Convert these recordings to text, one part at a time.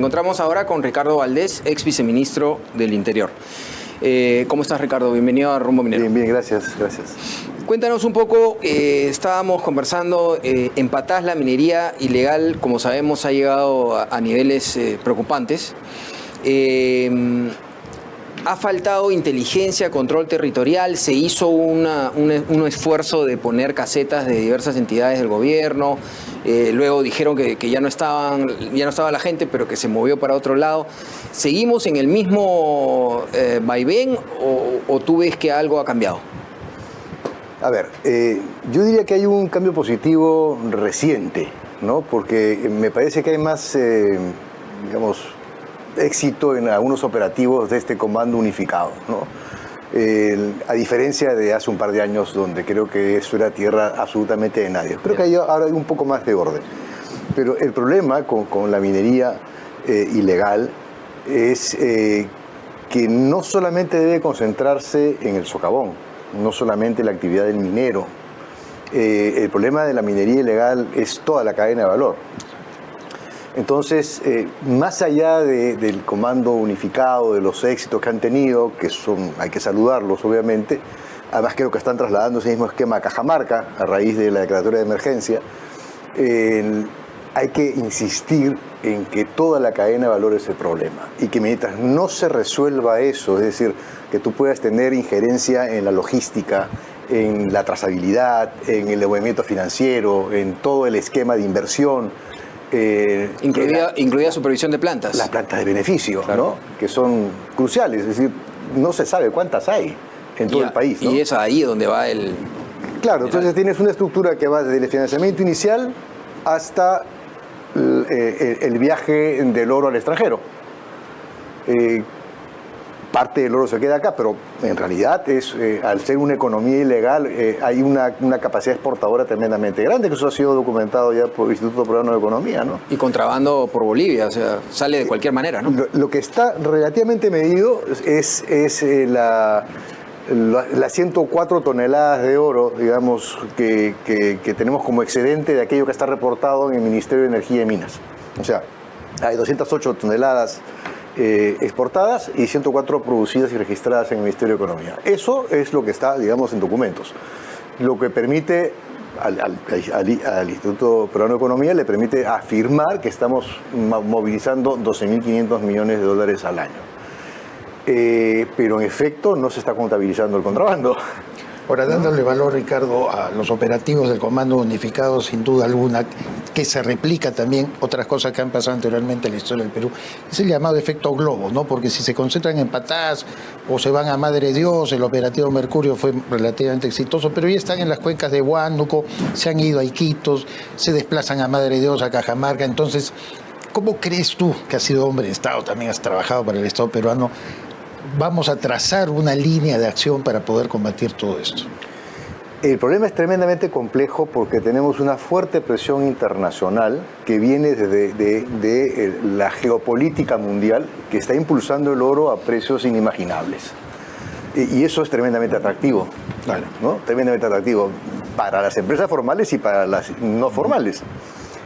Encontramos ahora con Ricardo Valdés, ex viceministro del Interior. ¿Cómo estás, Ricardo? Bienvenido a Rumbo Minero. Bien, gracias. Cuéntanos un poco, estábamos conversando, en Patás la minería ilegal, como sabemos, ha llegado a niveles preocupantes. Ha faltado inteligencia, control territorial, se hizo un esfuerzo de poner casetas de diversas entidades del gobierno, luego dijeron que ya no estaba la gente, pero que se movió para otro lado. ¿Seguimos en el mismo vaivén o tú ves que algo ha cambiado? A ver, yo diría que hay un cambio positivo reciente, ¿no? Porque me parece que hay más, éxito en algunos operativos de este comando unificado, ¿no? A diferencia de hace un par de años donde creo que eso era tierra absolutamente de nadie. Creo que ahora hay un poco más de orden. Pero el problema con la minería ilegal es que no solamente debe concentrarse en el socavón, no solamente la actividad del minero. El problema de la minería ilegal es toda la cadena de valor. Entonces, más allá del comando unificado, de los éxitos que han tenido, hay que saludarlos obviamente, además creo que están trasladando ese mismo esquema a Cajamarca a raíz de la declaratoria de emergencia, hay que insistir en que toda la cadena de valor es el problema y que mientras no se resuelva eso, es decir, que tú puedas tener injerencia en la logística, en la trazabilidad, en el movimiento financiero, en todo el esquema de inversión, incluida supervisión de plantas. Las plantas de beneficio, claro, ¿no? Que son cruciales, es decir, no se sabe cuántas hay en todo el país, ¿no? Y es ahí donde va el... Claro, entonces tienes una estructura que va desde el financiamiento inicial hasta el viaje del oro al extranjero. Parte del oro se queda acá, pero en realidad al ser una economía ilegal hay una capacidad exportadora tremendamente grande, que eso ha sido documentado ya por el Instituto Peruano de Economía, ¿no? Y contrabando por Bolivia, o sea, sale de cualquier manera, ¿no? Lo que está relativamente medido es las 104 toneladas de oro, digamos, que tenemos como excedente de aquello que está reportado en el Ministerio de Energía y Minas. O sea, hay 208 toneladas exportadas y 104 producidas y registradas en el Ministerio de Economía. Eso es lo que está, digamos, en documentos. Lo que permite al Instituto Peruano de Economía le permite afirmar que estamos movilizando 12.500 millones de dólares al año. Pero en efecto no se está contabilizando el contrabando. Ahora, dándole valor, Ricardo, a los operativos del Comando Unificado, sin duda alguna, que se replica también otras cosas que han pasado anteriormente en la historia del Perú, es el llamado efecto globo, ¿no? Porque si se concentran en Patás o se van a Madre de Dios, el operativo Mercurio fue relativamente exitoso, pero ya están en las cuencas de Huánuco, se han ido a Iquitos, se desplazan a Madre de Dios, a Cajamarca. Entonces, ¿cómo crees tú, que has sido hombre de Estado, también has trabajado para el Estado peruano, vamos a trazar una línea de acción para poder combatir todo esto? El problema es tremendamente complejo porque tenemos una fuerte presión internacional que viene de la geopolítica mundial que está impulsando el oro a precios inimaginables. Y eso es tremendamente atractivo, Claro, ¿no? Tremendamente atractivo para las empresas formales y para las no formales.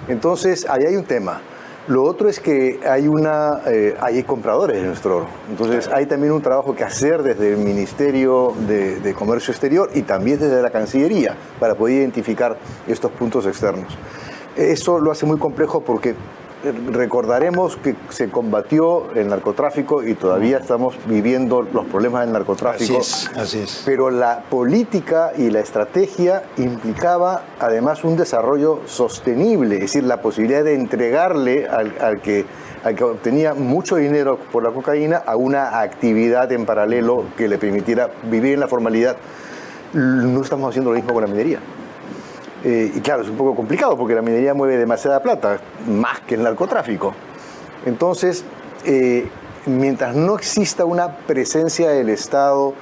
Entonces, ahí hay un tema. Lo otro es que hay compradores de nuestro oro. Entonces hay también un trabajo que hacer desde el Ministerio de Comercio Exterior y también desde la Cancillería para poder identificar estos puntos externos. Eso lo hace muy complejo porque recordaremos que se combatió el narcotráfico y todavía estamos viviendo los problemas del narcotráfico. Así es. Pero la política y la estrategia implicaba además un desarrollo sostenible, es decir, la posibilidad de entregarle al que obtenía mucho dinero por la cocaína a una actividad en paralelo que le permitiera vivir en la formalidad. No estamos haciendo lo mismo con la minería. Y claro, es un poco complicado porque la minería mueve demasiada plata, más que el narcotráfico. Entonces, mientras no exista una presencia del Estado,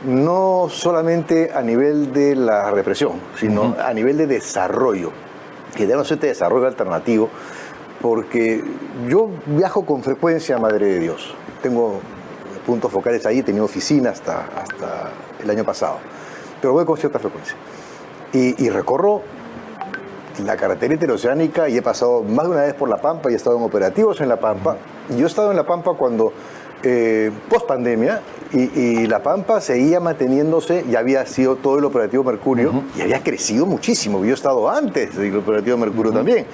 no solamente a nivel de la represión, sino a nivel de desarrollo, que debemos hacer desarrollo alternativo, porque yo viajo con frecuencia a Madre de Dios. Tengo puntos focales ahí, he tenido oficina hasta el año pasado, pero voy con cierta frecuencia. Y recorro la carretera interoceánica, y he pasado más de una vez por La Pampa y he estado en operativos en La Pampa. Y yo he estado en La Pampa cuando, post pandemia, y La Pampa seguía manteniéndose, ya había sido todo el operativo Mercurio, y había crecido muchísimo. Yo he estado antes del operativo Mercurio también.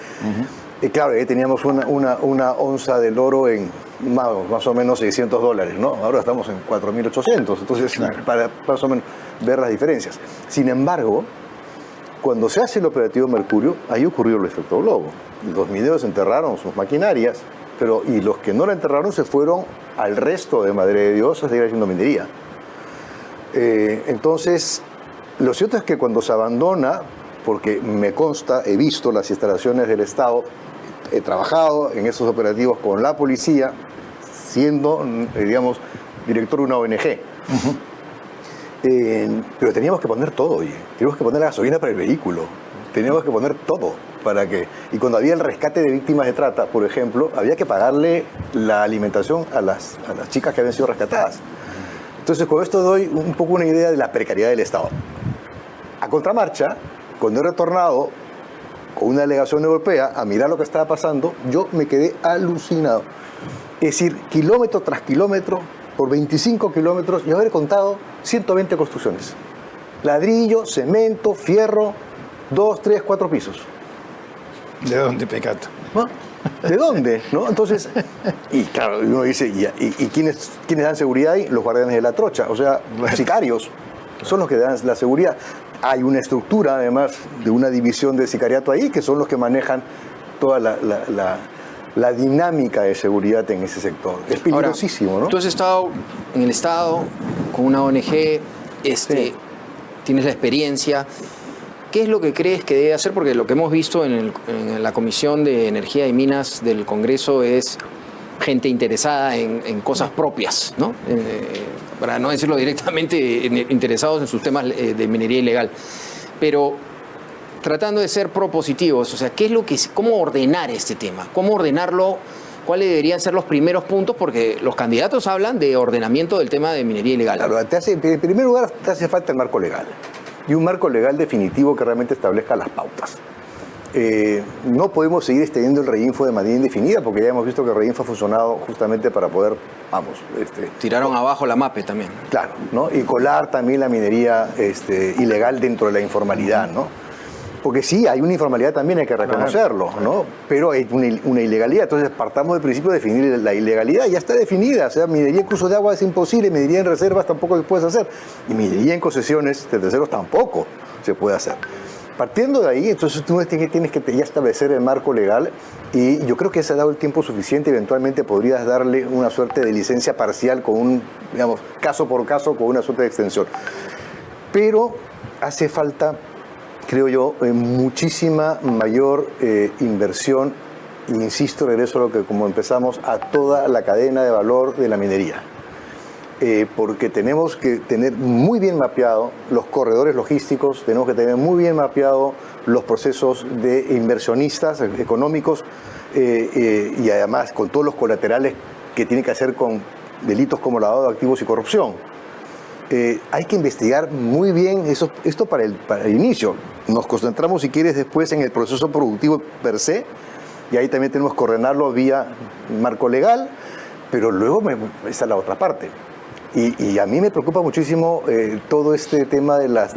Y claro, ahí teníamos una onza del oro en más o menos $600, ¿no? Ahora estamos en 4.800, entonces para más o menos ver las diferencias. Sin embargo, cuando se hace el operativo Mercurio, ahí ocurrió el efecto globo. Los mineros enterraron sus maquinarias, y los que no la enterraron se fueron al resto de Madre de Dios a seguir haciendo minería. Entonces, lo cierto es que cuando se abandona, porque me consta, he visto las instalaciones del Estado, he trabajado en esos operativos con la policía, siendo, digamos, director de una ONG. Pero teníamos que poner todo, oye. Teníamos que poner la gasolina para el vehículo. Teníamos que poner todo para que... Y cuando había el rescate de víctimas de trata, por ejemplo, había que pagarle la alimentación a las chicas que habían sido rescatadas. Entonces, con esto doy un poco una idea de la precariedad del Estado. A contramarcha, cuando he retornado con una delegación europea a mirar lo que estaba pasando, yo me quedé alucinado. Es decir, kilómetro tras kilómetro, por 25 kilómetros, y haber contado 120 construcciones. Ladrillo, cemento, fierro, 2, 3, 4 pisos. ¿De dónde, Pecato? ¿No? ¿De dónde? ¿No? Entonces, y claro, uno dice, ¿y quiénes dan seguridad ahí? Los guardianes de la trocha, o sea, los sicarios son los que dan la seguridad. Hay una estructura, además, de una división de sicariato ahí, que son los que manejan toda la dinámica de seguridad en ese sector. Es peligrosísimo. Ahora, ¿no? Tú has estado en el Estado con una ONG, Sí. Tienes la experiencia. ¿Qué es lo que crees que debe hacer? Porque lo que hemos visto en la Comisión de Energía y Minas del Congreso es gente interesada en cosas propias, ¿no? Para no decirlo directamente, interesados en sus temas de minería ilegal. Pero tratando de ser propositivos, o sea, ¿cómo ordenar este tema? ¿Cómo ordenarlo? ¿Cuáles deberían ser los primeros puntos? Porque los candidatos hablan de ordenamiento del tema de minería ilegal. Claro, en primer lugar te hace falta el marco legal. Y un marco legal definitivo que realmente establezca las pautas. No podemos seguir extendiendo el reinfo de manera indefinida, porque ya hemos visto que el reinfo ha funcionado justamente para poder, Tiraron abajo la MAPE también. Claro, ¿no? Y colar también la minería ilegal dentro de la informalidad, ¿no? Porque sí, hay una informalidad también, hay que reconocerlo, ¿no? Pero hay una ilegalidad. Entonces partamos del principio de definir la ilegalidad. Ya está definida. O sea, minería en curso de agua es imposible, minería en reservas tampoco se puede hacer. Y minería en concesiones de terceros tampoco se puede hacer. Partiendo de ahí, entonces tú tienes que ya establecer el marco legal, y yo creo que se ha dado el tiempo suficiente. Eventualmente podrías darle una suerte de licencia parcial con caso por caso, con una suerte de extensión. Pero hace falta, creo yo, muchísima mayor inversión, insisto, regreso a lo que como empezamos, a toda la cadena de valor de la minería. Porque tenemos que tener muy bien mapeado los corredores logísticos, tenemos que tener muy bien mapeado los procesos de inversionistas económicos, y además con todos los colaterales que tienen que hacer con delitos como lavado de activos y corrupción. Hay que investigar muy bien esto para el inicio. Nos concentramos, si quieres, después en el proceso productivo per se, y ahí también tenemos que ordenarlo vía marco legal, pero luego esa es la otra parte. Y a mí me preocupa muchísimo todo este tema de las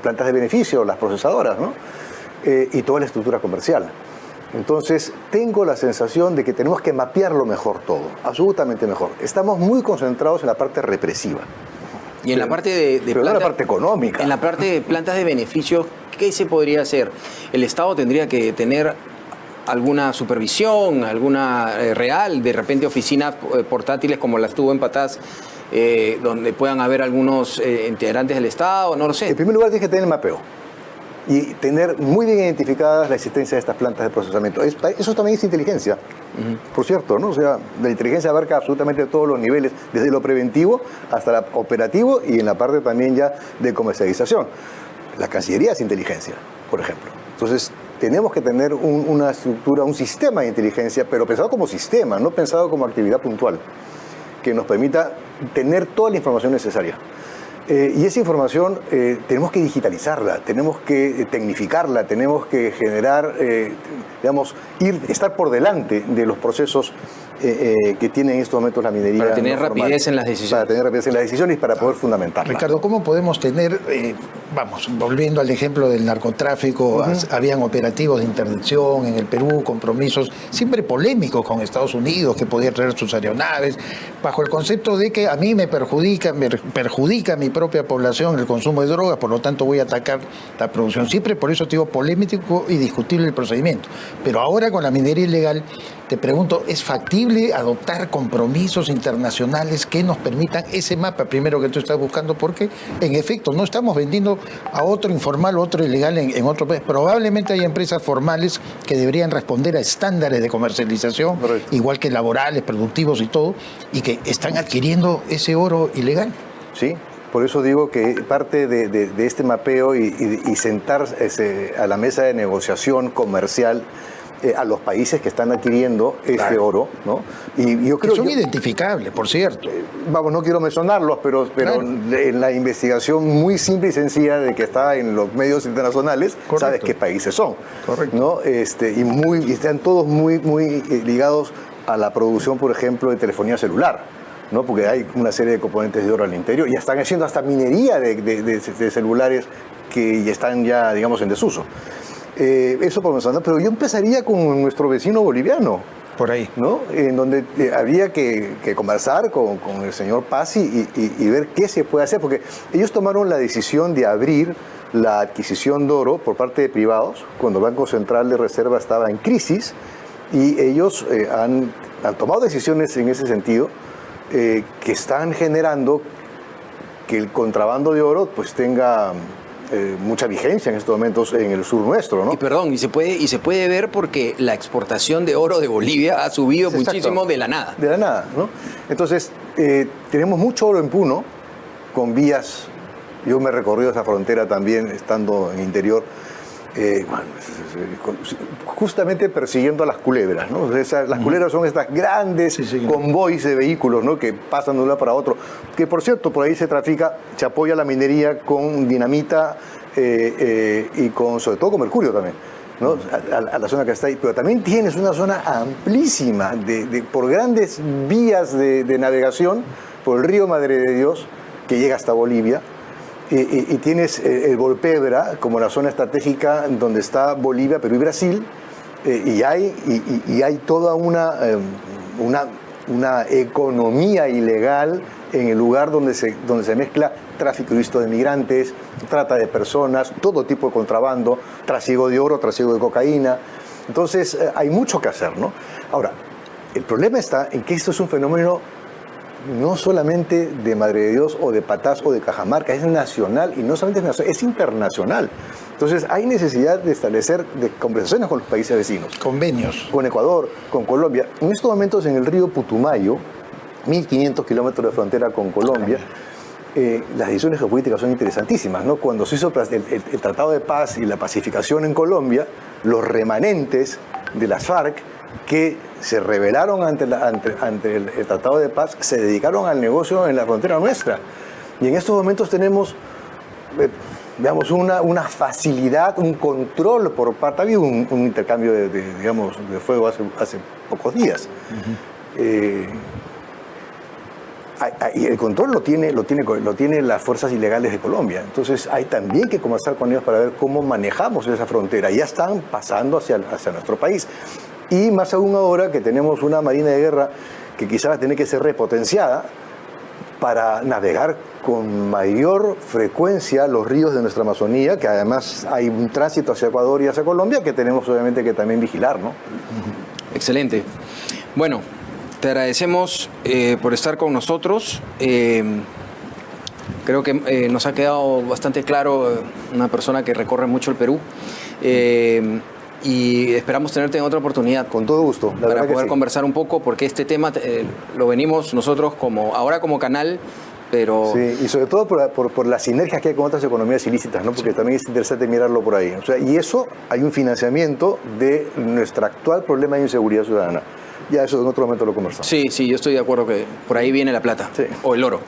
plantas de beneficio, las procesadoras, ¿no? Y toda la estructura comercial. Entonces, tengo la sensación de que tenemos que mapearlo mejor todo, absolutamente mejor. Estamos muy concentrados en la parte represiva. Y en la parte de pero plantas, no la parte económica. En la parte de plantas de beneficios, ¿qué se podría hacer? El Estado tendría que tener alguna supervisión, alguna real, de repente oficinas portátiles como las tuvo en Patás, donde puedan haber algunos integrantes del Estado, no lo sé. En primer lugar, tienes que tener el mapeo y tener muy bien identificadas la existencia de estas plantas de procesamiento. Eso también es inteligencia, por cierto, ¿no? O sea, la inteligencia abarca absolutamente todos los niveles, desde lo preventivo hasta lo operativo, y en la parte también ya de comercialización. La Cancillería es inteligencia, por ejemplo. Entonces, tenemos que tener una estructura, un sistema de inteligencia, pero pensado como sistema, no pensado como actividad puntual, que nos permita tener toda la información necesaria. Y esa información tenemos que digitalizarla, tenemos que tecnificarla, tenemos que generar, estar por delante de los procesos que tiene en estos momentos la minería. Para tener rapidez en las decisiones. Para tener rapidez en las decisiones y para poder fundamentarla. Ricardo, ¿cómo podemos tener, volviendo al ejemplo del narcotráfico, habían operativos de interdicción en el Perú, compromisos siempre polémicos con Estados Unidos, que podía traer sus aeronaves, bajo el concepto de que a mí me perjudica a mi propia población el consumo de drogas, por lo tanto voy a atacar la producción. Siempre por eso te digo polémico y discutible el procedimiento. Pero ahora con la minería ilegal, te pregunto, ¿es factible adoptar compromisos internacionales que nos permitan ese mapa primero que tú estás buscando? Porque, en efecto, no estamos vendiendo a otro informal o otro ilegal en otro país. Probablemente hay empresas formales que deberían responder a estándares de comercialización, igual que laborales, productivos y todo, y que están adquiriendo ese oro ilegal. Sí, por eso digo que parte de este mapeo y sentarse a la mesa de negociación comercial a los países que están adquiriendo este oro, ¿no? Y yo creo que son identificables, por cierto. No quiero mencionarlos, pero claro, en la investigación muy simple y sencilla de que está en los medios internacionales, correcto, sabes qué países son. Correcto. ¿No? Y están todos muy ligados a la producción, por ejemplo, de telefonía celular, ¿no? Porque hay una serie de componentes de oro al interior y están haciendo hasta minería de celulares que ya están digamos, en desuso. Eso por mencionar, pero yo empezaría con nuestro vecino boliviano. Por ahí. ¿No? En donde habría que conversar con el señor Paz y ver qué se puede hacer, porque ellos tomaron la decisión de abrir la adquisición de oro por parte de privados cuando el Banco Central de Reserva estaba en crisis, y ellos han tomado decisiones en ese sentido que están generando que el contrabando de oro pues tenga mucha vigencia en estos momentos en el sur nuestro, ¿no? Y se puede ver porque la exportación de oro de Bolivia ha subido muchísimo de la nada. De la nada, ¿no? Entonces, tenemos mucho oro en Puno, con vías. Yo me he recorrido esa frontera también, estando en el interior, justamente persiguiendo a las culebras, ¿no? Las culebras son estas grandes convoys de vehículos, ¿no? Que pasan de un lado para otro, que por cierto por ahí se apoya la minería con dinamita y sobre todo con mercurio también, ¿no? A la zona que está ahí, pero también tienes una zona amplísima por grandes vías de navegación por el río Madre de Dios que llega hasta Bolivia. Y tienes el Volpebra como la zona estratégica donde está Bolivia, Perú y Brasil, y hay toda una economía ilegal en el lugar donde se mezcla tráfico ilícito de migrantes, trata de personas, todo tipo de contrabando, trasiego de oro, trasiego de cocaína. Entonces hay mucho que hacer, ¿no? Ahora, el problema está en que esto es un fenómeno no solamente de Madre de Dios o de Patás o de Cajamarca, es nacional, y no solamente es nacional, es internacional. Entonces hay necesidad de establecer conversaciones con los países vecinos. Convenios. Con Ecuador, con Colombia. En estos momentos en el río Putumayo, 1.500 kilómetros de frontera con Colombia, las decisiones geopolíticas son interesantísimas, ¿no? Cuando se hizo el Tratado de Paz y la pacificación en Colombia, los remanentes de las FARC que se rebelaron ante el Tratado de Paz se dedicaron al negocio en la frontera nuestra. Y en estos momentos tenemos, digamos, una facilidad, un control por parte. Ha habido un intercambio de fuego hace pocos días. Y el control lo tiene las fuerzas ilegales de Colombia. Entonces hay también que conversar con ellos para ver cómo manejamos esa frontera. Ya están pasando hacia nuestro país. Y más aún ahora que tenemos una marina de guerra que quizás va a tener que ser repotenciada para navegar con mayor frecuencia los ríos de nuestra Amazonía, que además hay un tránsito hacia Ecuador y hacia Colombia que tenemos obviamente que también vigilar, ¿no? Excelente. Bueno, te agradecemos por estar con nosotros. Creo que nos ha quedado bastante claro una persona que recorre mucho el Perú. Y esperamos tenerte en otra oportunidad. Con todo gusto. Para poder conversar un poco, porque este tema lo venimos nosotros ahora como canal, pero... Sí, y sobre todo por las sinergias que hay con otras economías ilícitas, ¿no? Porque también es interesante mirarlo por ahí. O sea, y eso hay un financiamiento de nuestro actual problema de inseguridad ciudadana. Ya eso en otro momento lo conversamos. Sí, yo estoy de acuerdo que por ahí viene la plata, o el oro.